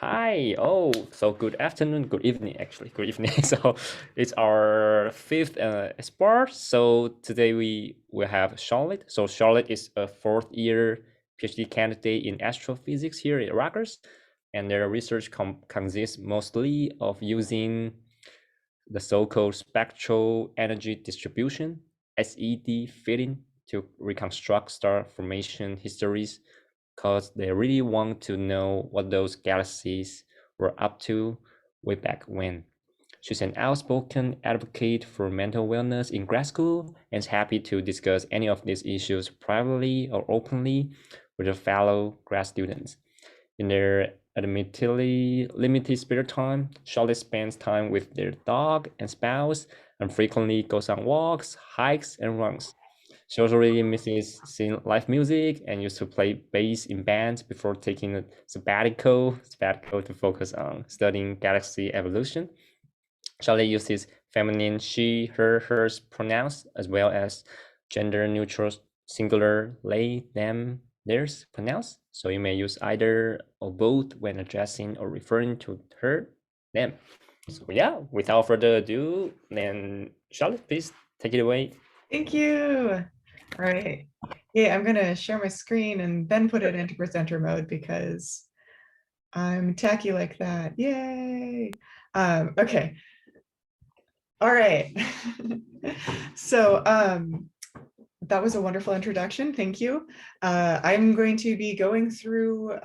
Hi. Oh, so good afternoon, good evening, actually. Good evening. So it's our fifth sport. So today we will have Charlotte. So Charlotte is a fourth year PhD candidate in astrophysics here at Rutgers. And their research consists mostly of using the so-called spectral energy distribution, SED fitting, to reconstruct star formation histories because they really want to know what those galaxies were up to way back when. She's an outspoken advocate for mental wellness in grad school and is happy to discuss any of these issues privately or openly with her fellow grad students. In their admittedly limited spare time, Charlotte spends time with their dog and spouse and frequently goes on walks, hikes, and runs. She also really misses seeing live music and used to play bass in bands before taking a sabbatical to focus on studying galaxy evolution. Charlotte uses feminine she, her, hers pronouns as well as gender neutral singular they, them, theirs pronouns. So you may use either or both when addressing or referring to her, them. So yeah, without further ado, then Charlotte, please take it away. Thank you. All right. Yeah, I'm going to share my screen and then put it into presenter mode because I'm tacky like that. Yay. Okay. All right. So that was a wonderful introduction. Thank you. I'm going to be going through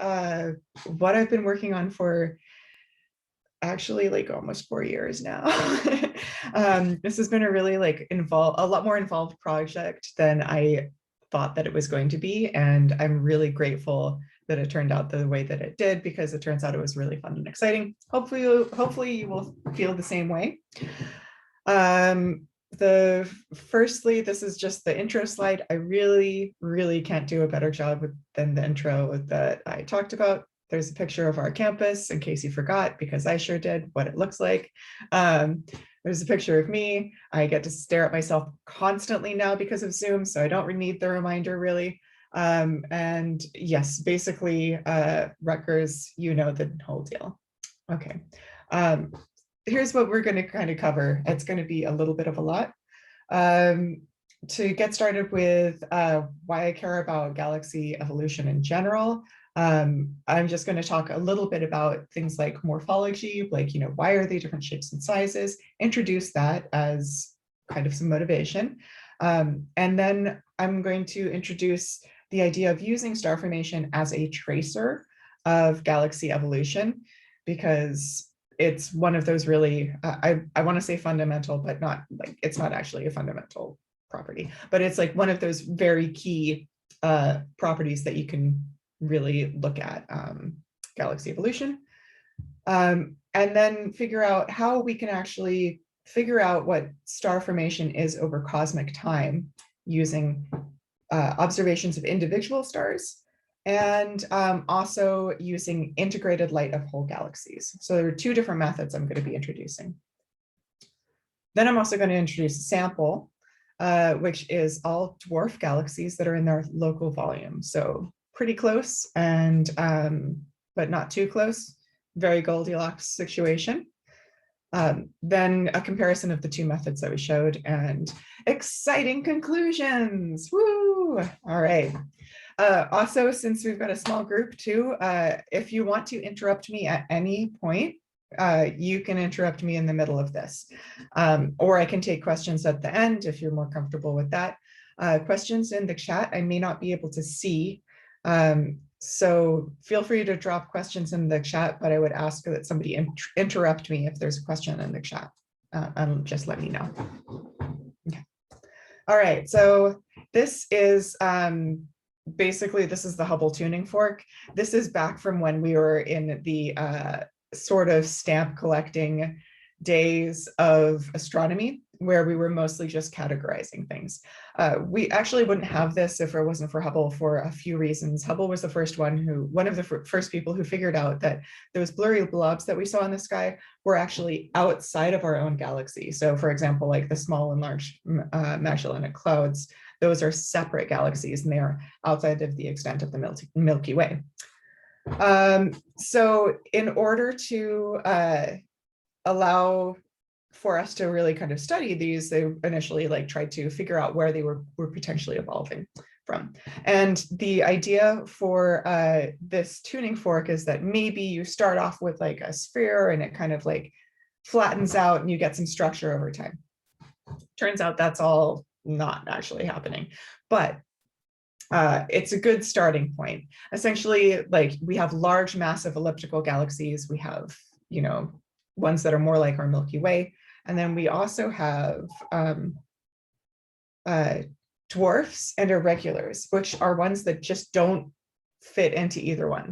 what I've been working on for actually like almost 4 years now. This has been a really a lot more involved project than I thought that it was going to be. And I'm really grateful that it turned out the way that it did, because it turns out it was really fun and exciting. Hopefully you will feel the same way. Firstly, this is just the intro slide. I really can't do a better job than the intro that I talked about. There's a picture of our campus, in case you forgot, because I sure did, what it looks like. There's a picture of me. I get to stare at myself constantly now because of Zoom, so I don't need the reminder really. And yes, basically, Rutgers, you know the whole deal. Okay. Here's what we're going to kind of cover. It's going to be a little bit of a lot. To get started with why I care about galaxy evolution in general, I'm just going to talk a little bit about things like morphology, like, why are they different shapes and sizes, introduce that as kind of some motivation. And then I'm going to introduce the idea of using star formation as a tracer of galaxy evolution, because it's one of those really, I want to say fundamental, but not like, it's not actually a fundamental property, but it's like one of those very key properties that you can really look at galaxy evolution. And then figure out how we can actually figure out what star formation is over cosmic time using observations of individual stars, and also using integrated light of whole galaxies. So there are two different methods I'm going to be introducing. Then I'm also going to introduce a sample, which is all dwarf galaxies that are in their local volume. So pretty close, and but not too close, very Goldilocks situation. Then a comparison of the two methods that we showed, and exciting conclusions. Woo! All right. Also, since we've got a small group too, if you want to interrupt me at any point, you can interrupt me in the middle of this, or I can take questions at the end if you're more comfortable with that. Questions in the chat I may not be able to see, so feel free to drop questions in the chat, but I would ask that somebody interrupt me if there's a question in the chat, and just let me know. Okay. All right, so this is basically, this is the Hubble tuning fork. This is back from when we were in the sort of stamp collecting days of astronomy, where we were mostly just categorizing things. We actually wouldn't have this if it wasn't for Hubble, for a few reasons. Hubble was the first one of the first people who figured out that those blurry blobs that we saw in the sky were actually outside of our own galaxy. So for example, like the small and large Magellanic Clouds, those are separate galaxies and they are outside of the extent of the Milky Way. So in order to allow for us to really kind of study these, they initially like tried to figure out where they were potentially evolving from. And the idea for this tuning fork is that maybe you start off with like a sphere and it kind of like flattens out and you get some structure over time. Turns out that's all not actually happening, but it's a good starting point. Essentially, like we have large, massive elliptical galaxies. We have, ones that are more like our Milky Way. And then we also have dwarfs and irregulars, which are ones that just don't fit into either one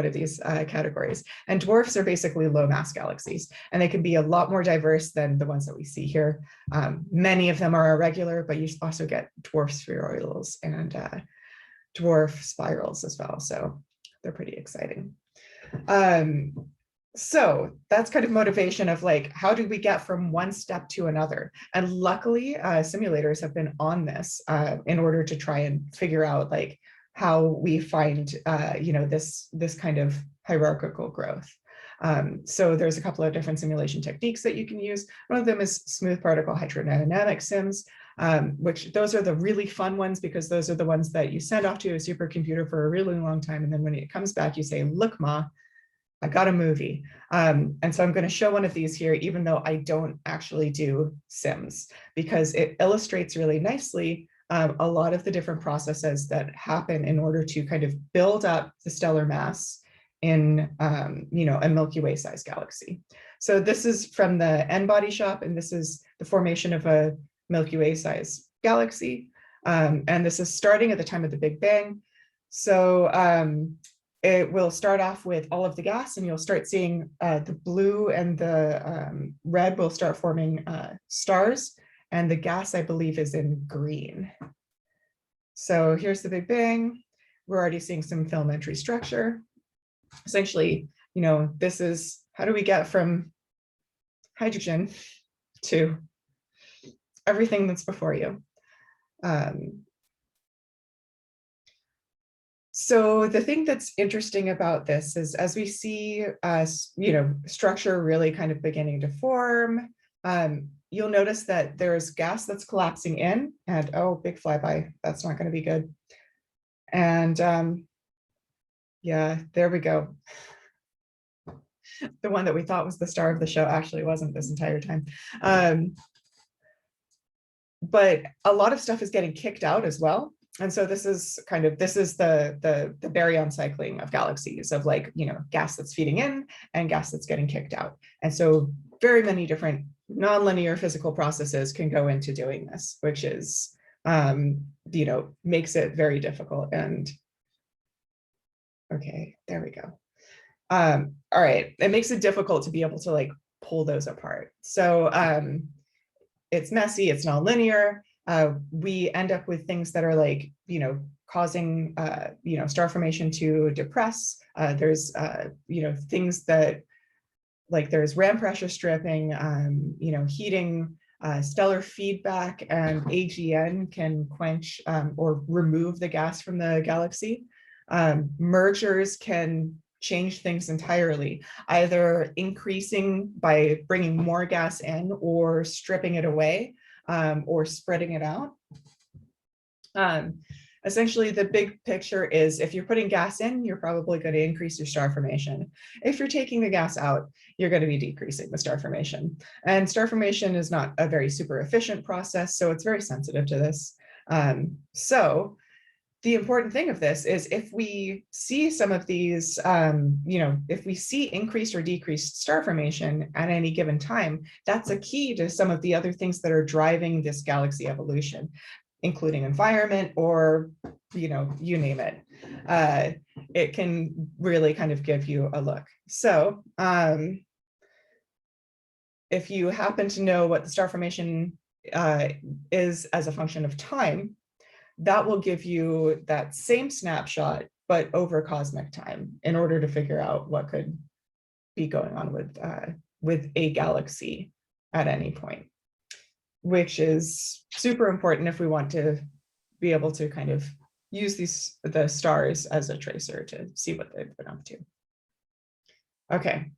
of these categories. And dwarfs are basically low mass galaxies, and they can be a lot more diverse than the ones that we see here. Many of them are irregular, but you also get dwarf spheroidals and dwarf spirals as well. So they're pretty exciting. So that's kind of motivation of like, how do we get from one step to another? And luckily, simulators have been on this in order to try and figure out like how we find, this kind of hierarchical growth. So there's a couple of different simulation techniques that you can use. One of them is smooth particle hydrodynamic sims, which those are the really fun ones because those are the ones that you send off to a supercomputer for a really long time. And then when it comes back, you say, look, Ma, I got a movie. And so I'm going to show one of these here, even though I don't actually do sims, because it illustrates really nicely a lot of the different processes that happen in order to kind of build up the stellar mass in a Milky Way sized galaxy. So this is from the N-body shop, and this is the formation of a Milky Way sized galaxy. And this is starting at the time of the Big Bang. So it will start off with all of the gas, and you'll start seeing the blue and the red will start forming stars, and the gas, I believe, is in green. So here's the Big Bang. We're already seeing some filamentary structure. Essentially, this is how do we get from hydrogen to everything that's before you. So the thing that's interesting about this is as we see, structure really kind of beginning to form, you'll notice that there's gas that's collapsing in and, oh, big flyby, that's not going to be good. And yeah, there we go. The one that we thought was the star of the show actually wasn't this entire time. But a lot of stuff is getting kicked out as well. And so this is the Baryon cycling of galaxies of like, gas that's feeding in and gas that's getting kicked out. And so very many different nonlinear physical processes can go into doing this, which is, makes it very difficult. And okay, there we go. All right, it makes it difficult to be able to like pull those apart. So it's messy, it's nonlinear. We end up with things that are like, causing, star formation to depress. There's, things that like there's ram pressure stripping, heating, stellar feedback, and AGN can quench or remove the gas from the galaxy. Mergers can change things entirely, either increasing by bringing more gas in or stripping it away, or spreading it out. Essentially, the big picture is if you're putting gas in, you're probably going to increase your star formation. If you're taking the gas out, you're going to be decreasing the star formation. And star formation is not a very super efficient process, so it's very sensitive to this. So the important thing of this is if we see some of these, if we see increased or decreased star formation at any given time, that's a key to some of the other things that are driving this galaxy evolution, including environment or, you name it. It can really kind of give you a look. So if you happen to know what the star formation is as a function of time, that will give you that same snapshot, but over cosmic time in order to figure out what could be going on with a galaxy at any point, which is super important if we want to be able to kind of use the stars as a tracer to see what they've been up to. Okay.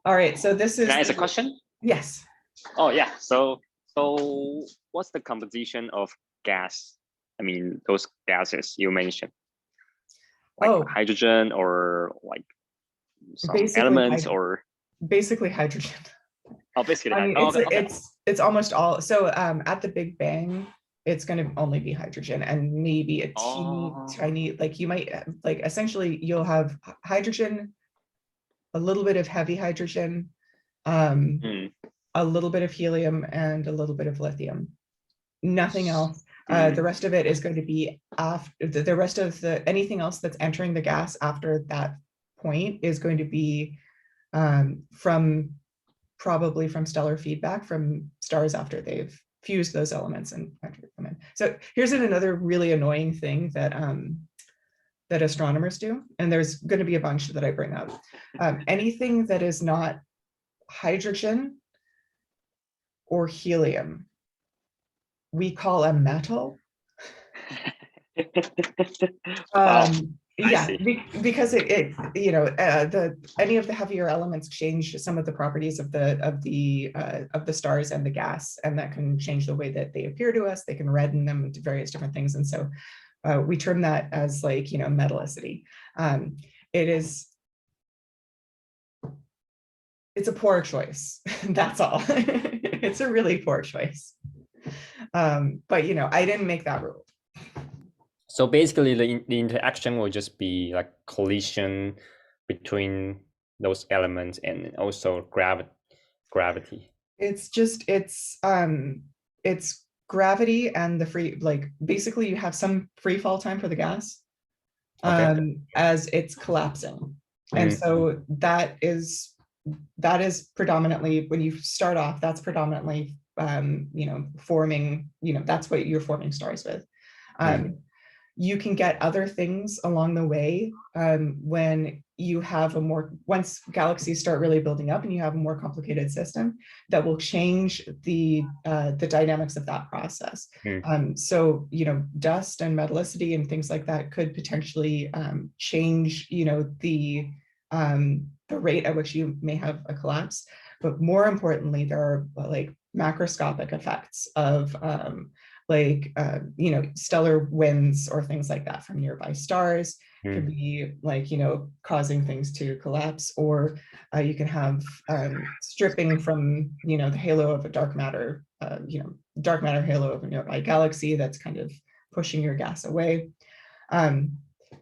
All right, so this is— Can I ask a question? Yes. Oh yeah, so what's the composition of gas? I mean, those gases you mentioned, like hydrogen or like some elements or basically hydrogen. Oh, basically, I mean, it's almost all. So at the Big Bang, it's going to only be hydrogen and maybe a teeny tiny, like you might like essentially you'll have hydrogen, a little bit of heavy hydrogen, a little bit of helium, and a little bit of lithium. Nothing else. The rest of it is going to be after the rest of anything else that's entering the gas after that point is going to be probably from stellar feedback from stars after they've fused those elements and entered them in. So here's another really annoying thing that that astronomers do, and there's going to be a bunch that I bring up. Anything that is not hydrogen or helium, we call a metal. Wow. Yeah, because it you know any of the heavier elements change some of the properties of the stars and the gas, and that can change the way that they appear to us. They can redden them into various different things, and so we term that as like metallicity. It's a poor choice. That's all. It's a really poor choice. But I didn't make that rule. So basically, the interaction will just be like collision between those elements and also gravity. It's gravity and the free, like basically you have some free fall time for the gas as it's collapsing. And so that is predominantly, when you start off, that's predominantly forming, that's what you're forming stars with. You can get other things along the way when you have once galaxies start really building up and you have a more complicated system that will change the dynamics of that process. So, dust and metallicity and things like that could potentially change, the rate at which you may have a collapse. But more importantly, there are like macroscopic effects of stellar winds or things like that from nearby stars. Could be like, causing things to collapse, or you can have stripping from, the halo of a dark matter halo of a nearby galaxy that's kind of pushing your gas away.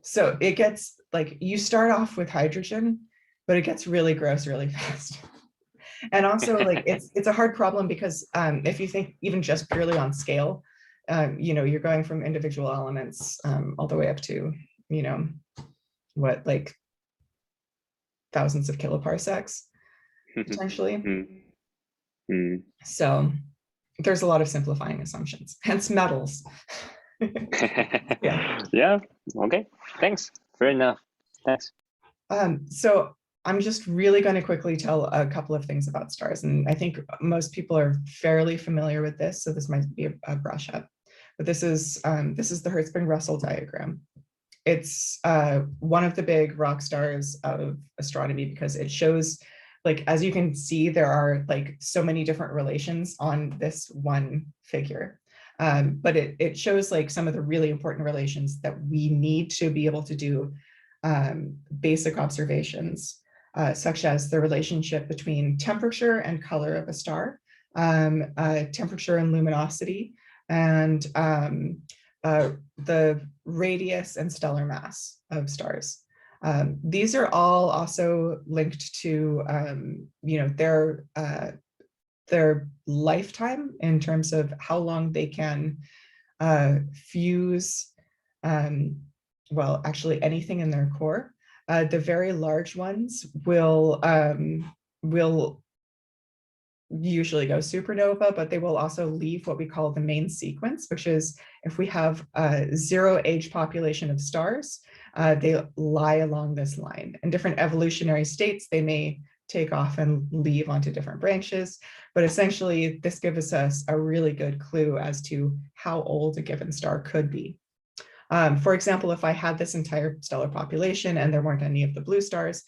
So it gets like, you start off with hydrogen, but it gets really gross really fast. And also like, it's a hard problem because if you think even just purely on scale, you're going from individual elements all the way up to, like thousands of kiloparsecs potentially. So there's a lot of simplifying assumptions, hence metals. Yeah. Okay. Thanks. Fair enough. Thanks. So I'm just really going to quickly tell a couple of things about stars, and I think most people are fairly familiar with this, so this might be a brush up. But this is the Hertzsprung-Russell diagram. It's one of the big rock stars of astronomy because it shows, like, as you can see, there are like so many different relations on this one figure. But it shows like some of the really important relations that we need to be able to do basic observations, such as the relationship between temperature and color of a star, temperature and luminosity, and the radius and stellar mass of stars. These are all also linked to their lifetime in terms of how long they can fuse, well, actually anything in their core. The very large ones will usually go supernova, but they will also leave what we call the main sequence, which is if we have a zero age population of stars, they lie along this line. In different evolutionary states, they may take off and leave onto different branches. But essentially, this gives us a really good clue as to how old a given star could be. For example, if I had this entire stellar population and there weren't any of the blue stars,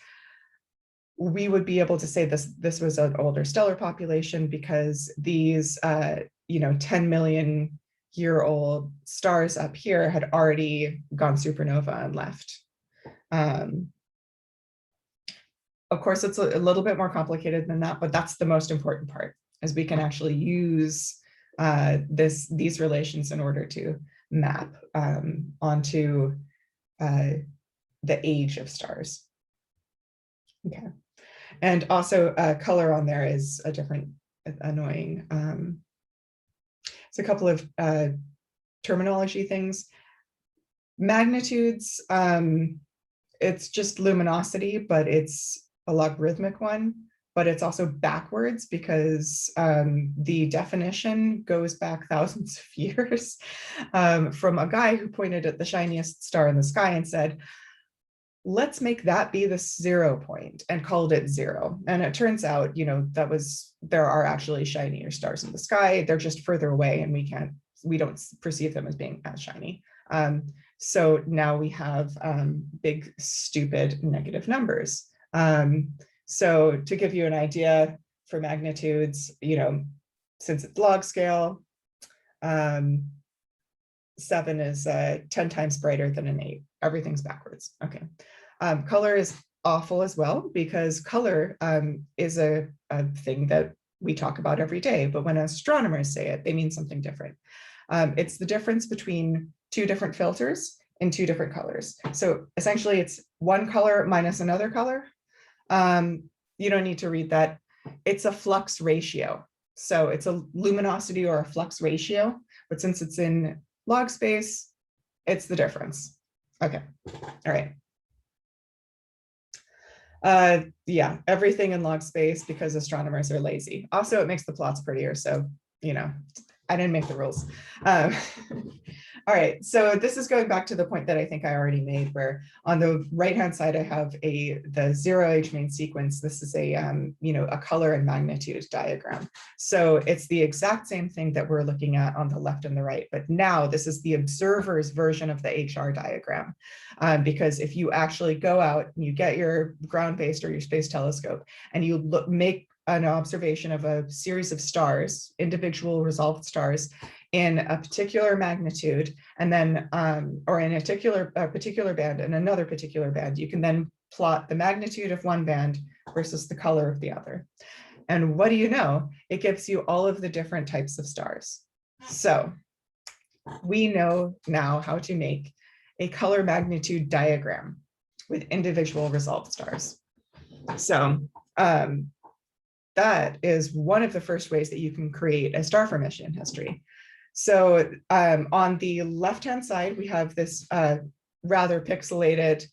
we would be able to say this was an older stellar population because these 10 million year old stars up here had already gone supernova and left. Of course, it's a little bit more complicated than that, but that's the most important part, is we can actually use these relations in order to map onto the age of stars. Okay, and also color on there is a different annoying. It's a couple of terminology things. Magnitudes, it's just luminosity, but it's a logarithmic one, but it's also backwards because the definition goes back thousands of years from a guy who pointed at the shiniest star in the sky and said, let's make that be the 0 point, and called it 0. And it turns out, there are actually shinier stars in the sky. They're just further away and we don't perceive them as being as shiny. So now we have big, stupid negative numbers. So to give you an idea for magnitudes, since it's log scale, 7 is 10 times brighter than an 8. Everything's backwards. Okay. Color is awful as well, because color is a thing that we talk about every day, but when astronomers say it, they mean something different. It's the difference between 2 different filters in 2 different colors. So essentially it's one color minus another color. You don't need to read that. It's a flux ratio. So it's a luminosity or a flux ratio, but since it's in log space, it's the difference. Okay, all right. Yeah, everything in log space because astronomers are lazy. Also, it makes the plots prettier, so, I didn't make the rules. All right, so this is going back to the point that I think I already made, where on the right-hand side, I have the 0-age main sequence. This is a color and magnitude diagram. So it's the exact same thing that we're looking at on the left and the right, but now this is the observer's version of the HR diagram. Because if you actually go out and you get your ground-based or your space telescope and you make an observation of a series of stars, individual resolved stars in a particular magnitude, and then, or in a particular band and another particular band, you can then plot the magnitude of one band versus the color of the other. And what do you know? It gives you all of the different types of stars. So we know now how to make a color magnitude diagram with individual resolved stars. So that is one of the first ways that you can create a star formation history. So on the left-hand side, we have this rather pixelated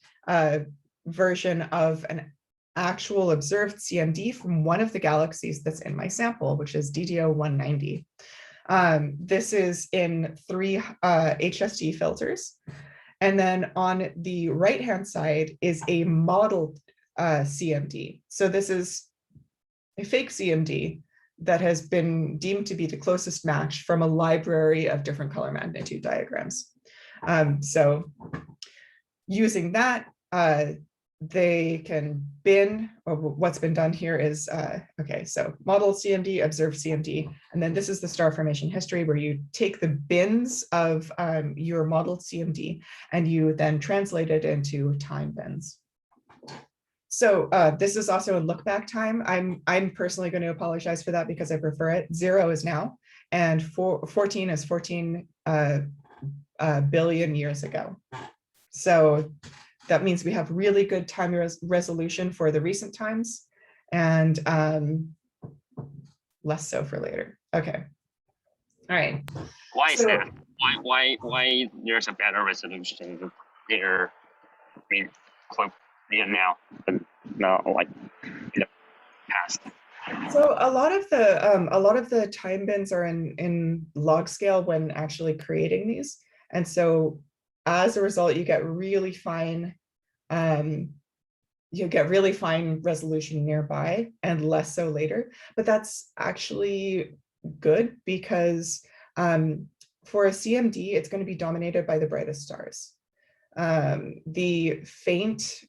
version of an actual observed CMD from one of the galaxies that's in my sample, which is DDO 190. This is in 3 HST filters. And then on the right-hand side is a modeled CMD. So this is a fake CMD that has been deemed to be the closest match from a library of different color magnitude diagrams. So using that, they can bin, or what's been done here is, okay, so model CMD, observe CMD, and then this is the star formation history where you take the bins of your modeled CMD and you then translate it into time bins. So this is also a look back time. I'm personally going to apologize for that because I prefer it. 0 is now, and 14 is 14 billion years ago. So that means we have really good time resolution for the recent times, and less so for later. Okay. All right. Why is that? Why there's a better resolution there? I mean, now, but not like in the past. So a lot of the time bins are in log scale when actually creating these, and so as a result, you get really fine you get really fine resolution nearby and less so later. But that's actually good because for a CMD, it's going to be dominated by the brightest stars. The faintest,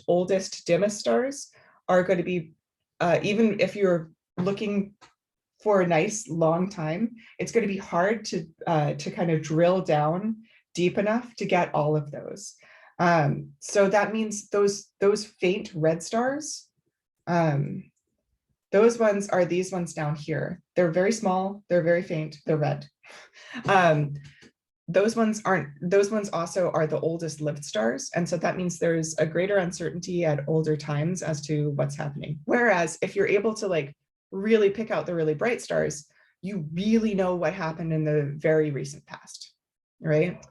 oldest, dimmest stars are going to be, even if you're looking for a nice long time, it's going to be hard to kind of drill down deep enough to get all of those. So that means those faint red stars, those ones are these ones down here. They're very small, they're very faint, they're red. Those ones also are the oldest lived stars. And so that means there's a greater uncertainty at older times as to what's happening. Whereas if you're able to like really pick out the really bright stars, you really know what happened in the very recent past, right?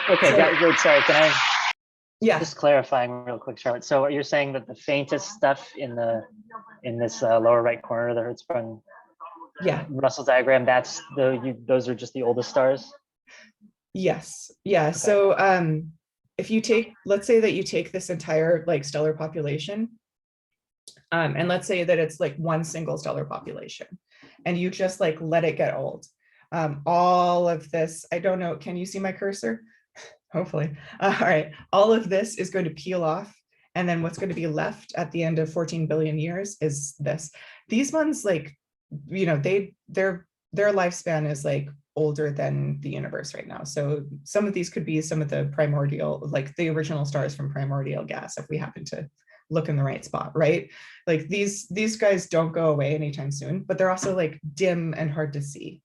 Okay, wait, sorry, can I just clarifying real quick, Charlotte? So you're saying that the faintest stuff in this lower right corner of the Hertzsprung Russell diagram, those are just the oldest stars? Yes. Yeah. Okay. So if you take, let's say that you take this entire like stellar population, and let's say that it's like one single stellar population, and you just like let it get old. All of this, I don't know, can you see my cursor? Hopefully. All right. All of this is going to peel off. And then what's going to be left at the end of 14 billion years is this. These ones, like, you know, their lifespan is like older than the universe right now. So some of these could be some of the primordial, like the original stars from primordial gas, if we happen to look in the right spot, right? Like these guys don't go away anytime soon, but they're also like dim and hard to see.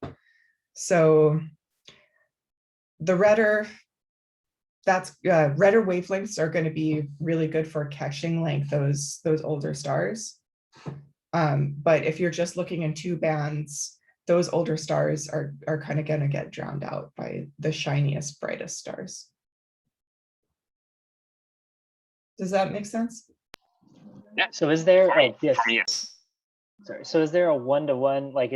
So the redder, redder wavelengths are going to be really good for catching like those older stars. But if you're just looking in two bands, those older stars are kind of going to get drowned out by the shiniest, brightest stars. Does that make sense? Yeah. So is there, yes. Sorry. So is there a one-to-one, like,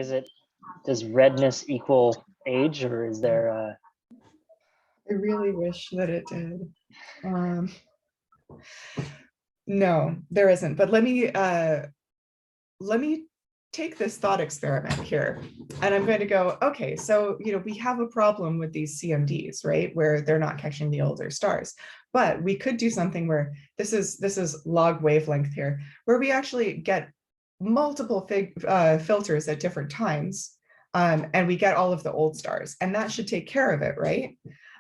does redness equal age, or is there I really wish that it did. No, there isn't. But let me take this thought experiment here, and I'm going to go, okay, so you know we have a problem with these CMDs, right, where they're not catching the older stars, but we could do something where this is log wavelength here, where we actually get multiple filters at different times, and we get all of the old stars, and that should take care of it, right?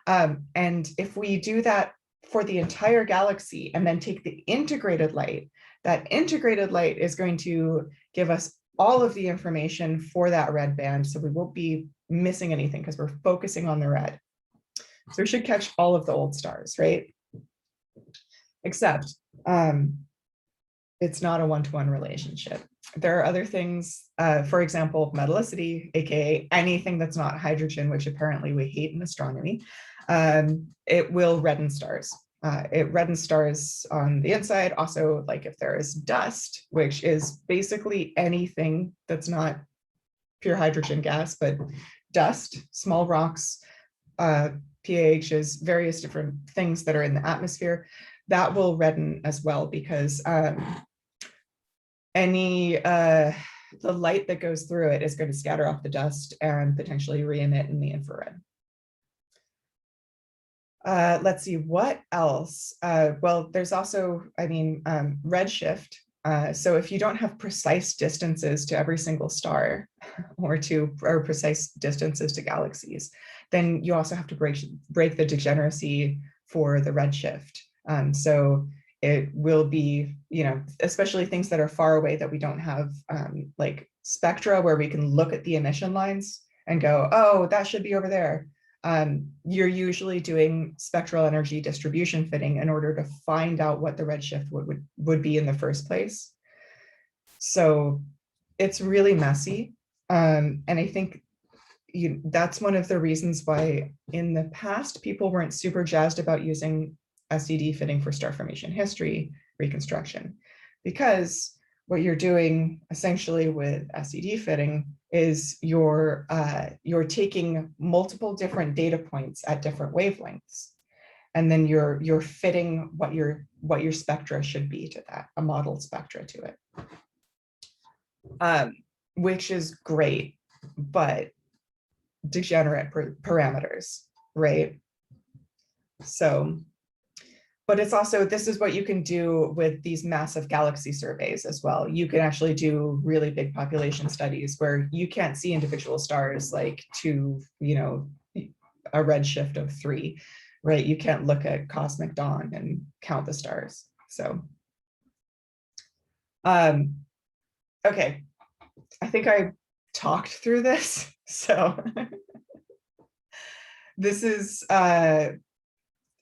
And if we do that for the entire galaxy and then take the integrated light, that integrated light is going to give us all of the information for that red band. So we won't be missing anything because we're focusing on the red. So we should catch all of the old stars, right? Except it's not a one-to-one relationship. There are other things, for example, metallicity, aka anything that's not hydrogen, which apparently we hate in astronomy. It will redden stars. It reddens stars on the inside. Also, like if there is dust, which is basically anything that's not pure hydrogen gas, but dust, small rocks, PAHs, various different things that are in the atmosphere, that will redden as well, because the light that goes through it is going to scatter off the dust and potentially re-emit in the infrared. Let's see, what else? Well, there's also, redshift. So if you don't have precise distances to every single star or precise distances to galaxies, then you also have to break the degeneracy for the redshift. So it will be, especially things that are far away that we don't have like spectra where we can look at the emission lines and go, oh, that should be over there. You're usually doing spectral energy distribution fitting in order to find out what the redshift would be in the first place. So it's really messy. And I think that's one of the reasons why in the past, people weren't super jazzed about using SED fitting for star formation history reconstruction, because what you're doing essentially with SED fitting is you're taking multiple different data points at different wavelengths. and then you're fitting what your spectra should be to that, a model spectra to it, which is great, but degenerate parameters, right? So, but it's also, this is what you can do with these massive galaxy surveys as well. You can actually do really big population studies where you can't see individual stars like to, you know, a redshift of 3, right? You can't look at cosmic dawn and count the stars. So, okay, I think I talked through this. So this is,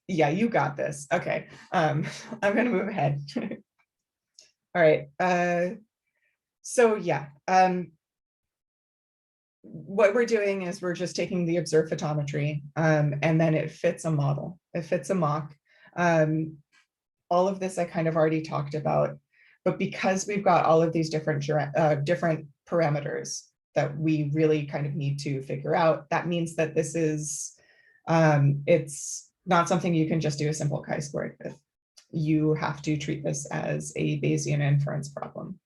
yeah, you got this. Okay, I'm gonna move ahead. All right, so yeah, what we're doing is we're just taking the observed photometry, and then it fits a model, it fits a mock. All of this I kind of already talked about, but because we've got all of these different parameters that we really kind of need to figure out, that means that this is, it's not something you can just do a simple chi-squared with. You have to treat this as a Bayesian inference problem,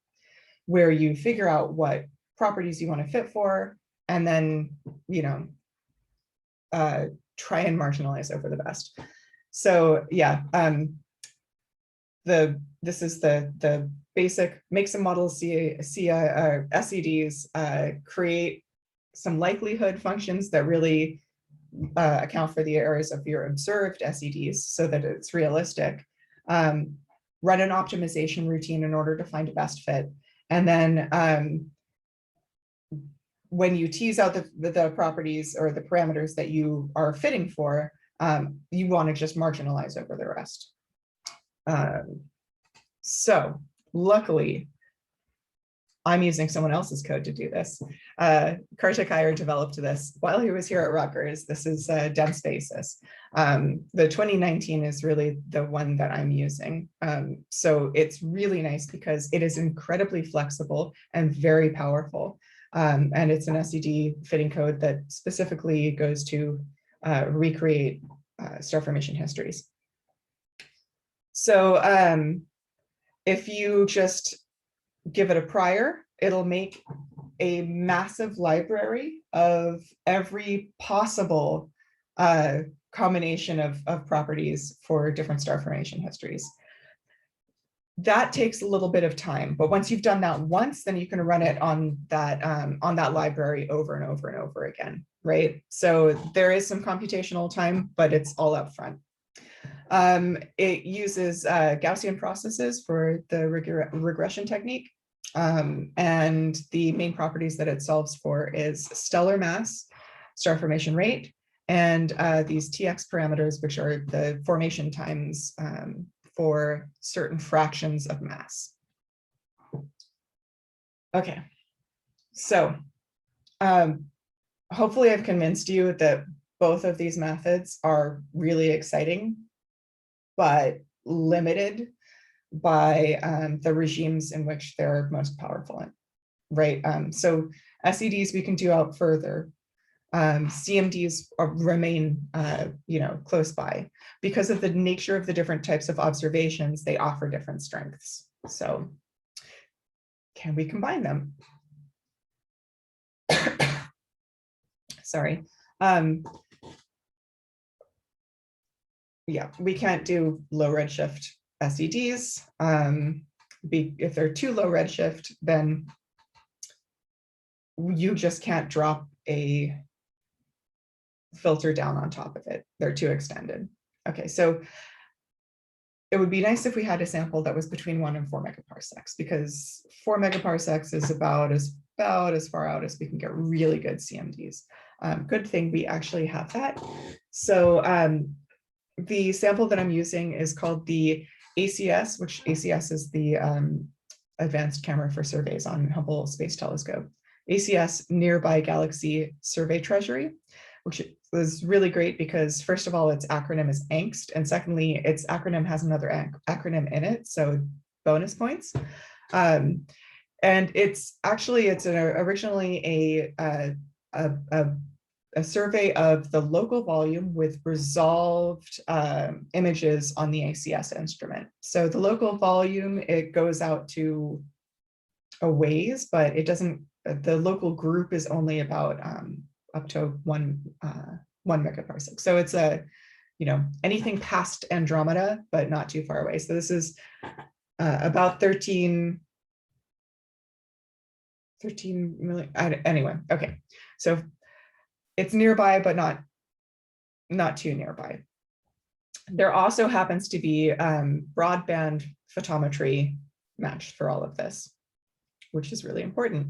where you figure out what properties you want to fit for, and then, you know, try and marginalize over the best. So yeah, this is the basic, make some models, SEDs, create some likelihood functions that really account for the errors of your observed SEDs so that it's realistic. Run an optimization routine in order to find a best fit. And then when you tease out the properties or the parameters that you are fitting for, you want to just marginalize over the rest. So luckily, I'm using someone else's code to do this. Kartik Iyer developed this while he was here at Rutgers. This is dense basis. The 2019 is really the one that I'm using. So it's really nice because it is incredibly flexible and very powerful. And it's an SED fitting code that specifically goes to recreate star formation histories. So if you just give it a prior, it'll make a massive library of every possible combination of properties for different star formation histories. That takes a little bit of time, but once you've done that once, then you can run it on that library over and over and over again, right? So there is some computational time, but it's all up front. It uses Gaussian processes for the regression technique. And the main properties that it solves for is stellar mass, star formation rate, and these TX parameters, which are the formation times for certain fractions of mass. Okay, so hopefully I've convinced you that both of these methods are really exciting, but limited by the regimes in which they're most powerful in, right? So SEDs we can do out further. CMDs remain, you know, close by. Because of the nature of the different types of observations, they offer different strengths. So can we combine them? Sorry. Yeah, we can't do low redshift SEDs. If they're too low redshift, then you just can't drop a filter down on top of it. They're too extended. Okay, so it would be nice if we had a sample that was between 1 and 4 megaparsecs, because 4 megaparsecs is about as far out as we can get really good CMDs. Good thing we actually have that. So the sample that I'm using is called the ACS, which ACS is the Advanced Camera for Surveys on Hubble Space Telescope. ACS Nearby Galaxy Survey Treasury, which was really great because first of all, its acronym is ANGST, and secondly, its acronym has another acronym in it, so bonus points. And it's originally a a survey of the local volume with resolved images on the ACS instrument. So the local volume, it goes out to a ways, but it doesn't, the local group is only about up to one megaparsec. So it's a, anything past Andromeda, but not too far away. So this is about 13 million, anyway, okay. So it's nearby, but not too nearby. There also happens to be broadband photometry matched for all of this, which is really important.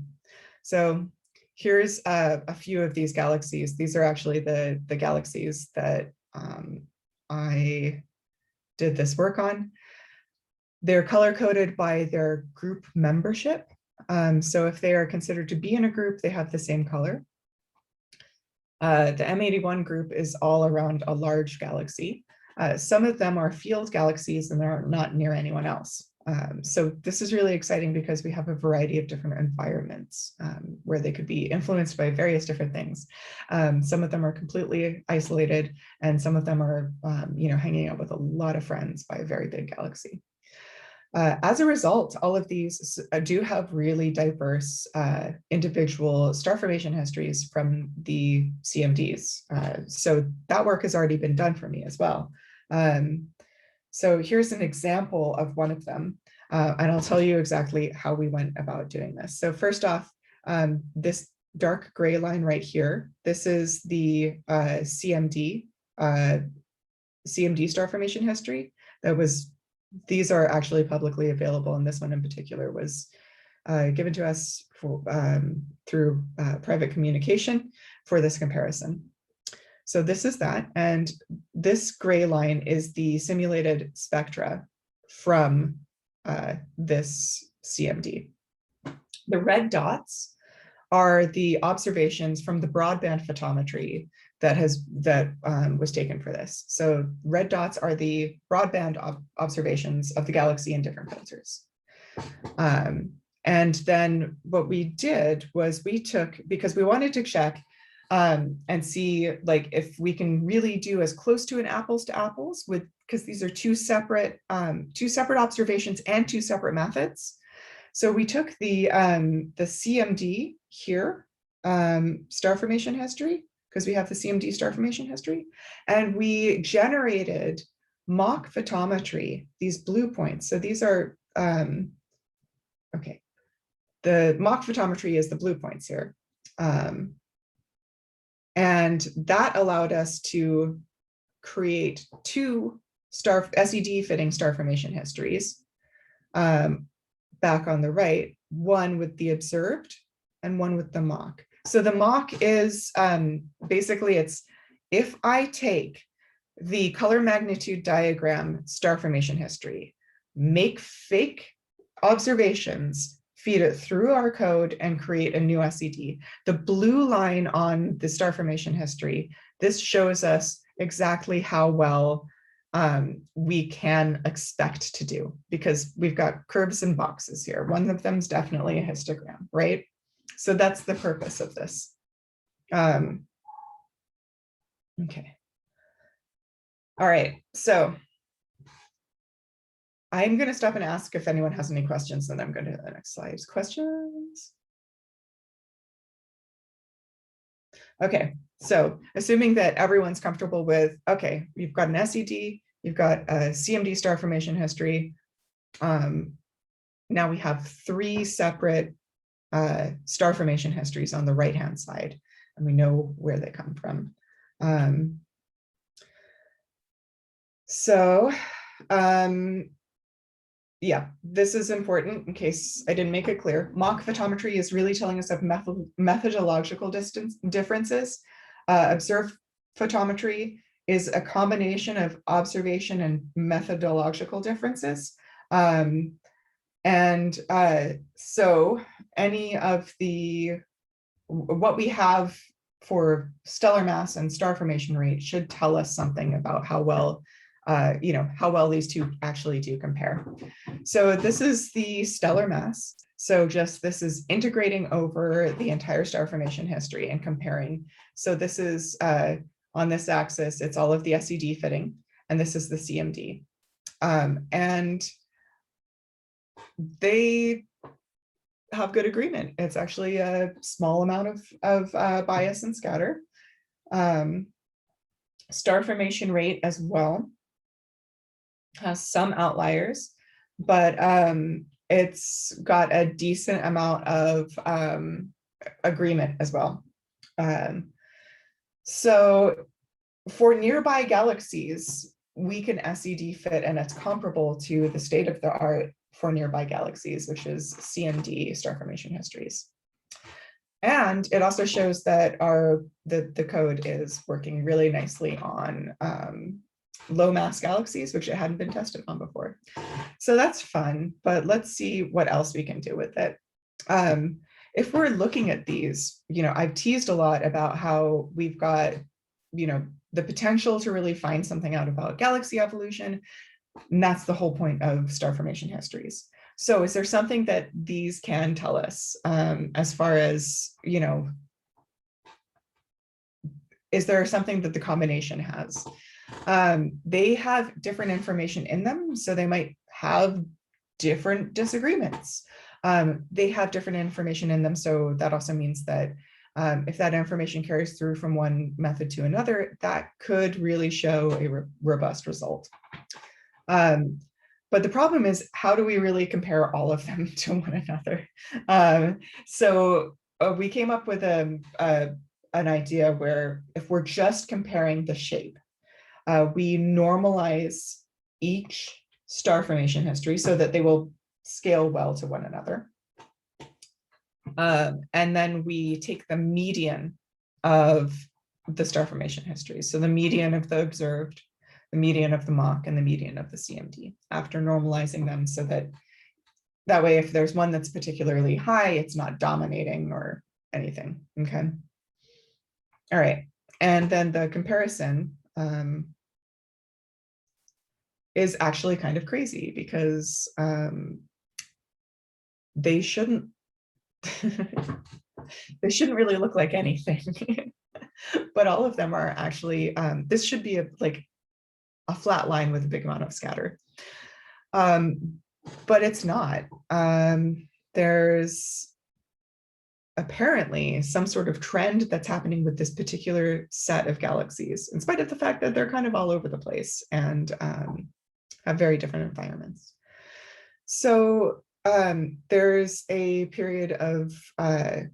So here's a few of these galaxies. These are actually the galaxies that I did this work on. They're color-coded by their group membership. So if they are considered to be in a group, they have the same color. The M81 group is all around a large galaxy. Some of them are field galaxies and they're not near anyone else. So this is really exciting because we have a variety of different environments where they could be influenced by various different things. Some of them are completely isolated and some of them are hanging out with a lot of friends by a very big galaxy. As a result, all of these do have really diverse individual star formation histories from the CMDs. So that work has already been done for me as well. So here's an example of one of them, and I'll tell you exactly how we went about doing this. So first off, this dark gray line right here, this is the CMD star formation history that was. These are actually publicly available, and this one in particular was given to us for, through private communication for this comparison. So this is that, and this gray line is the simulated spectra from this CMD. The red dots are the observations from the broadband photometry that was taken for this. So red dots are the broadband observations of the galaxy in different filters. And then what we did was we took, because we wanted to check and see like if we can really do as close to an apples to apples with, because these are two separate observations and two separate methods. So we took the CMD here, star formation history, because we have the CMD star formation history, and we generated mock photometry, these blue points. So these are, okay, the mock photometry is the blue points here. And that allowed us to create two SED fitting star formation histories back on the right, one with the observed and one with the mock. So the mock is basically it's if I take the color magnitude diagram star formation history, make fake observations, feed it through our code and create a new SED. The blue line on the star formation history, this shows us exactly how well we can expect to do, because we've got curves and boxes here. One of them is definitely a histogram, right? So that's the purpose of this. Okay. All right, so I'm going to stop and ask if anyone has any questions, then I'm going to the next slide. Questions? Okay, so assuming that everyone's comfortable with, okay, you've got an SED, you've got a CMD star formation history. Now we have three separate star formation histories on the right-hand side, and we know where they come from. Yeah, this is important in case I didn't make it clear. Mock photometry is really telling us of methodological differences. Observed photometry is a combination of observation and methodological differences. So any of what we have for stellar mass and star formation rate should tell us something about how well how well these two actually do compare. So this is the stellar mass. So just this is integrating over the entire star formation history and comparing. So this is on this axis, it's all of the SED fitting, and this is the CMD. And they have good agreement. It's actually a small amount of bias and scatter. Star formation rate as well has some outliers, but it's got a decent amount of agreement as well. So for nearby galaxies, we can SED fit, and it's comparable to the state of the art for nearby galaxies, which is CMD, star formation histories. And it also shows that the code is working really nicely on low mass galaxies, which it hadn't been tested on before. So that's fun, but let's see what else we can do with it. If we're looking at these, I've teased a lot about how we've got, the potential to really find something out about galaxy evolution. And that's the whole point of star formation histories. So is there something that these can tell us as far as, is there something that the combination has? They have different information in them, so they might have different disagreements. They have different information in them, so that also means that if that information carries through from one method to another, that could really show a robust result. But the problem is, how do we really compare all of them to one another? So we came up with an idea where if we're just comparing the shape, we normalize each star formation history so that they will scale well to one another. And then we take the median of the star formation history. So the median of the observed, the median of the mock, and the median of the CMD after normalizing them, so that way, if there's one that's particularly high, it's not dominating or anything, okay? All right, and then the comparison is actually kind of crazy because they shouldn't they shouldn't really look like anything. But all of them are actually, this should be like a flat line with a big amount of scatter. But it's not. There's apparently some sort of trend that's happening with this particular set of galaxies, in spite of the fact that they're kind of all over the place and have very different environments. So there's a period of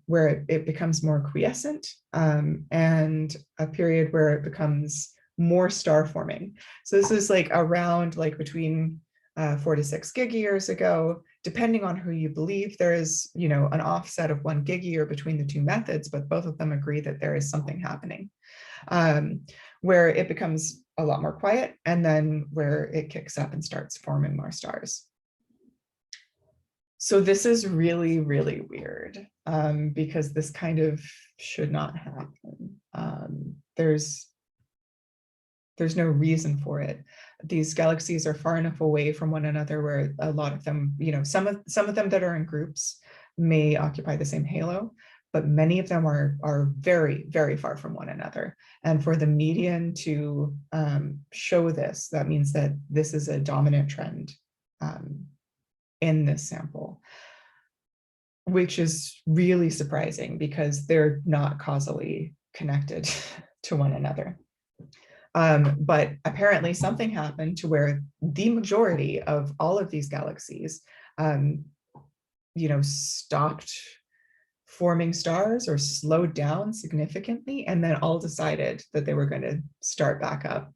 where it becomes more quiescent, and a period where it becomes more star forming. So this is like around between 4 to 6 gigayears ago, depending on who you believe. There is, an offset of 1 gigayear between the two methods, but both of them agree that there is something happening, where it becomes a lot more quiet, and then where it kicks up and starts forming more stars. So this is really, really weird, because this kind of should not happen. There's no reason for it. These galaxies are far enough away from one another where a lot of them, some of them that are in groups may occupy the same halo, but many of them are very, very far from one another. And for the median to show this, that means that this is a dominant trend in this sample, which is really surprising because they're not causally connected to one another. But apparently something happened to where the majority of all of these galaxies, stopped forming stars or slowed down significantly, and then all decided that they were going to start back up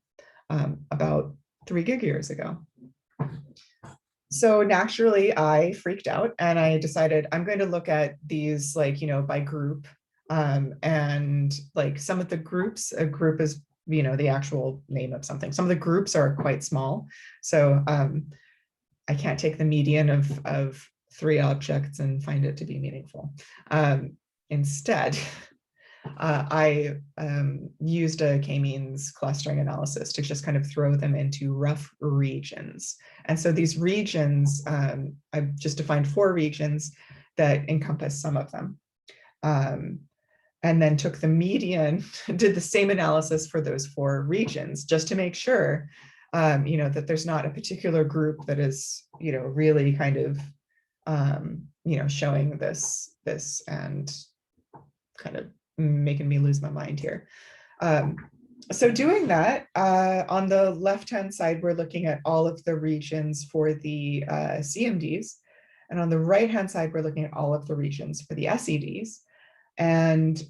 about 3 gigayears ago. So naturally, I freaked out and I decided I'm going to look at these by group, and some of the groups, a group is the actual name of something. Some of the groups are quite small, so I can't take the median of 3 objects and find it to be meaningful. Instead, I used a k-means clustering analysis to just kind of throw them into rough regions. And so these regions, I've just defined 4 regions, that encompass some of them. And then took the median, did the same analysis for those 4 regions, just to make sure, that there's not a particular group that is, really kind of, showing this and kind of making me lose my mind here. So doing that, on the left-hand side, we're looking at all of the regions for the CMDs. And on the right-hand side, we're looking at all of the regions for the SEDs. And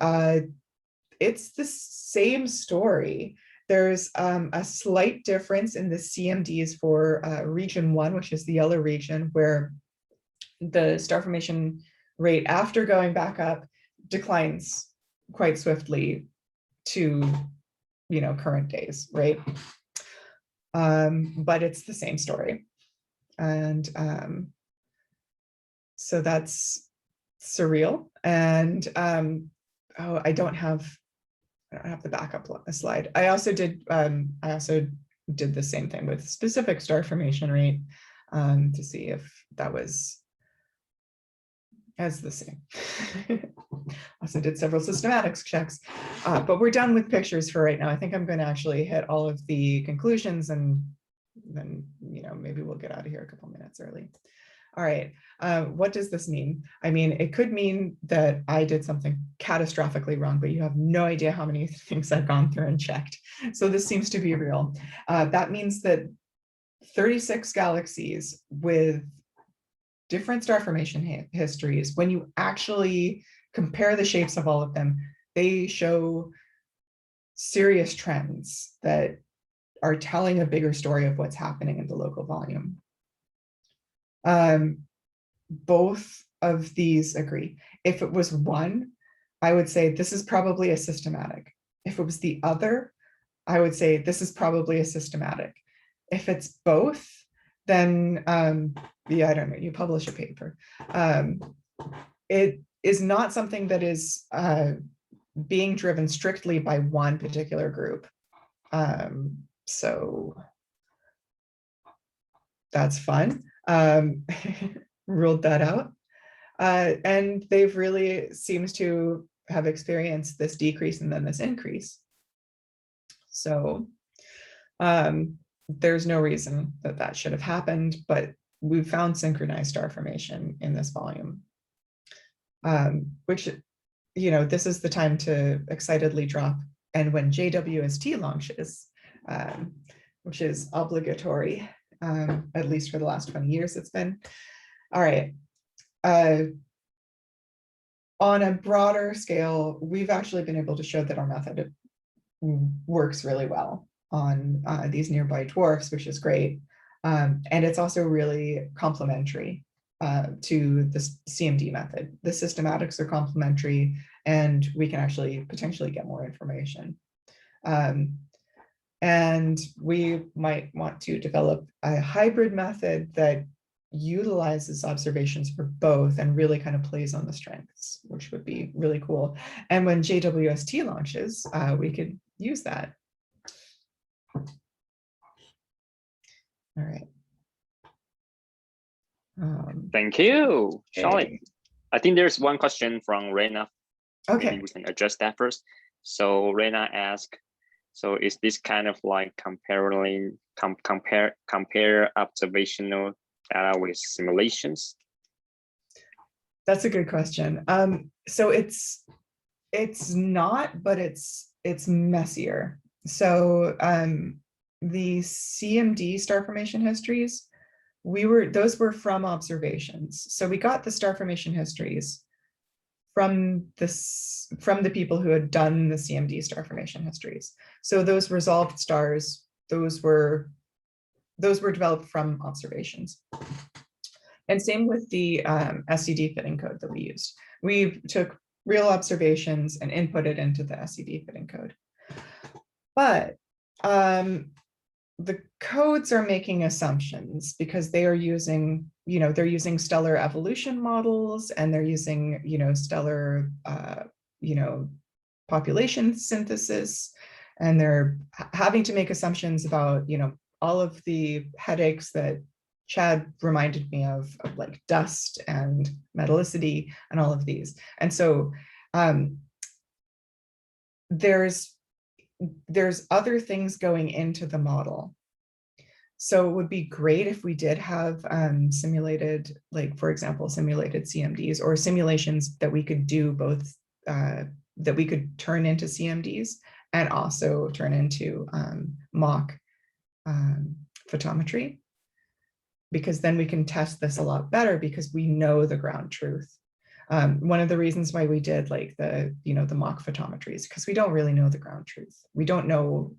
it's the same story. There's a slight difference in the CMDs for region 1, which is the yellow region, where the star formation rate after going back up declines quite swiftly to, current days, right? But it's the same story. And so that's surreal. And I don't have the backup slide. I also did the same thing with specific star formation rate to see if that was as the same. Also did several systematics checks, but we're done with pictures for right now. I think I'm going to actually hit all of the conclusions, and then maybe we'll get out of here a couple minutes early. All right, what does this mean? I mean, it could mean that I did something catastrophically wrong, but you have no idea how many things I've gone through and checked. So this seems to be real. That means that 36 galaxies with different star formation histories, when you actually compare the shapes of all of them, they show serious trends that are telling a bigger story of what's happening in the local volume. Both of these agree. If it was one, I would say this is probably a systematic. If it was the other, I would say this is probably a systematic. If it's both, then yeah, I don't know, you publish a paper. It is not something that is being driven strictly by one particular group. So that's fun. Ruled that out. And they've really seems to have experienced this decrease and then this increase. So there's no reason that that should have happened, but we found synchronized star formation in this volume, which, this is the time to excitedly drop. And when JWST launches, which is obligatory, at least for the last 20 years it's been. All right. On a broader scale, we've actually been able to show that our method works really well on these nearby dwarfs, which is great. And it's also really complementary to the CMD method. The systematics are complementary, and we can actually potentially get more information. And we might want to develop a hybrid method that utilizes observations for both and really kind of plays on the strengths, which would be really cool. And when JWST launches, we could use that. All right. Thank you, Charlotte. I think there's one question from Rena. Okay. Maybe we can address that first. So Rena asked, so is this kind of like compare observational data with simulations? That's a good question. So it's not, but it's messier. So the CMD star formation histories, those were from observations. So we got the star formation histories from the people who had done the CMD star formation histories. So those resolved stars, those were developed from observations. And same with the SED fitting code that we used. We took real observations and inputted into the SED fitting code. But the codes are making assumptions because they are using, they're using stellar evolution models, and they're using, stellar, population synthesis, and they're having to make assumptions about, all of the headaches that Chad reminded me of like dust and metallicity and all of these. And so there's other things going into the model. So it would be great if we did have simulated, like, for example, simulated CMDs or simulations that we could do both, that we could turn into CMDs and also turn into mock photometry, because then we can test this a lot better because we know the ground truth. One of the reasons why we did like the mock photometries, because we don't really know the ground truth. We don't know,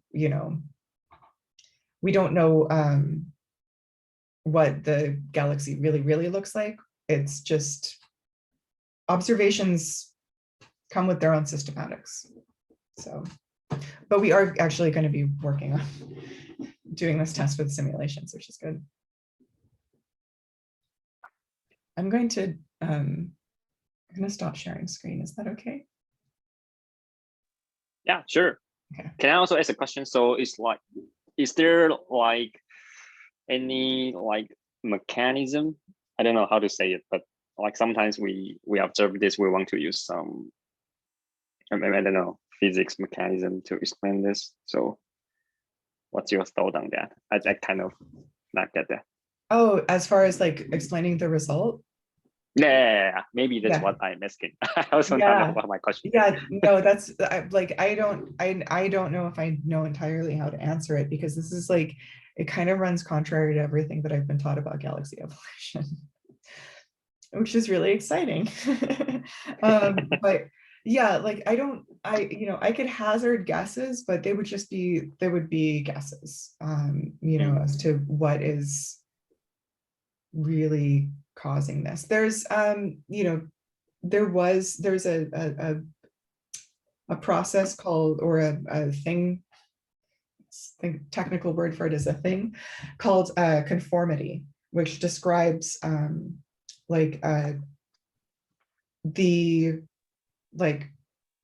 we don't know what the galaxy really looks like. It's just observations come with their own systematics. So, but we are actually going to be working on doing this test with simulations, which is good. I'm going to stop sharing screen. Is that okay? Yeah, sure. Okay. Can I also ask a question? So it's like, is there like any like mechanism? I don't know how to say it, but like sometimes we observe this, we want to use some, I don't know, physics mechanism to explain this. So what's your thought on that? I kind of not get that. Oh, as far as like explaining the result? Yeah, maybe that's what I'm asking. I also don't know about my question. Yeah, no, that's like, I don't know if I know entirely how to answer it, because this is like, it kind of runs contrary to everything that I've been taught about galaxy evolution, which is really exciting. But yeah, like I could hazard guesses, but they would be guesses, as to what is really causing this. There's there's a process called, or a thing, the technical word for it is a thing called conformity, which describes the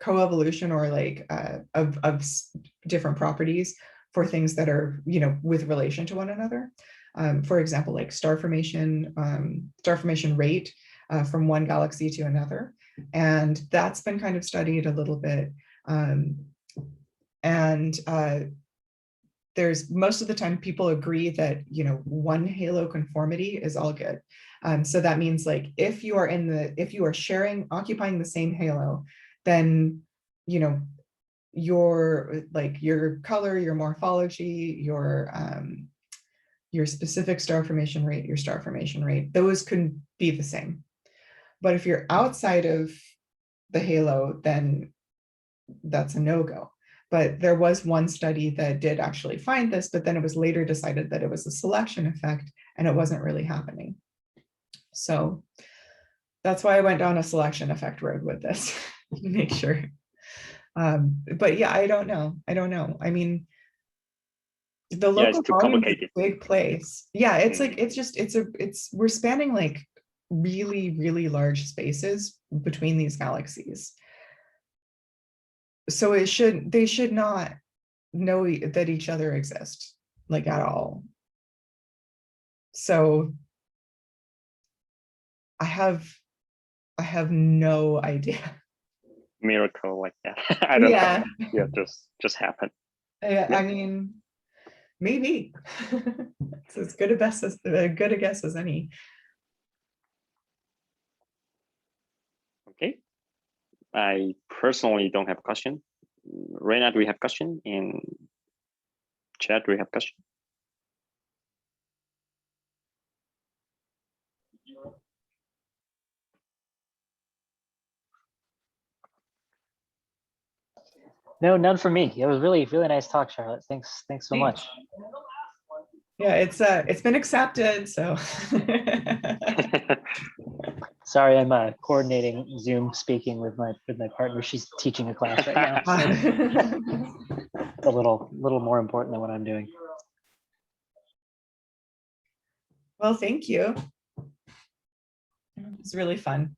coevolution or of different properties for things that are with relation to one another. For example, like star formation rate from one galaxy to another, and that's been kind of studied a little bit. There's, most of the time people agree that one halo conformity is all good. So that means like if you are occupying the same halo, then your color, your morphology, your specific star formation rate, those can be the same. But if you're outside of the halo, then that's a no-go. But there was one study that did actually find this, but then it was later decided that it was a selection effect and it wasn't really happening. So that's why I went down a selection effect road with this to make sure. But yeah, I don't know. I mean, the local volume is a big place. Yeah, it's like, we're spanning like really large spaces between these galaxies. So they should not know that each other exist, like, at all. So I have no idea. Miracle like that. I don't know. Yeah, just happened. I mean, maybe. It's as good a guess as any. Okay. I personally don't have a question. Reina, do we have a question? And Chad, do we have a question? No, none for me. It was really nice talk, Charlotte. Thanks so much. Yeah, it's been accepted. So sorry, I'm coordinating Zoom speaking with my partner. She's teaching a class right now. It's a little more important than what I'm doing. Well, thank you. It's really fun.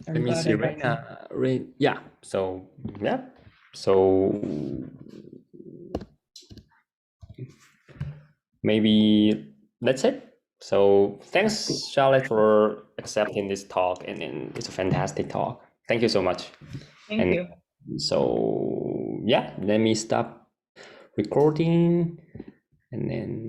Let me see, Reina. Yeah. So yeah. So maybe that's it. So thanks, Charlotte, for accepting this talk, and then it's a fantastic talk. Thank you so much. Thank you. So yeah, let me stop recording, and then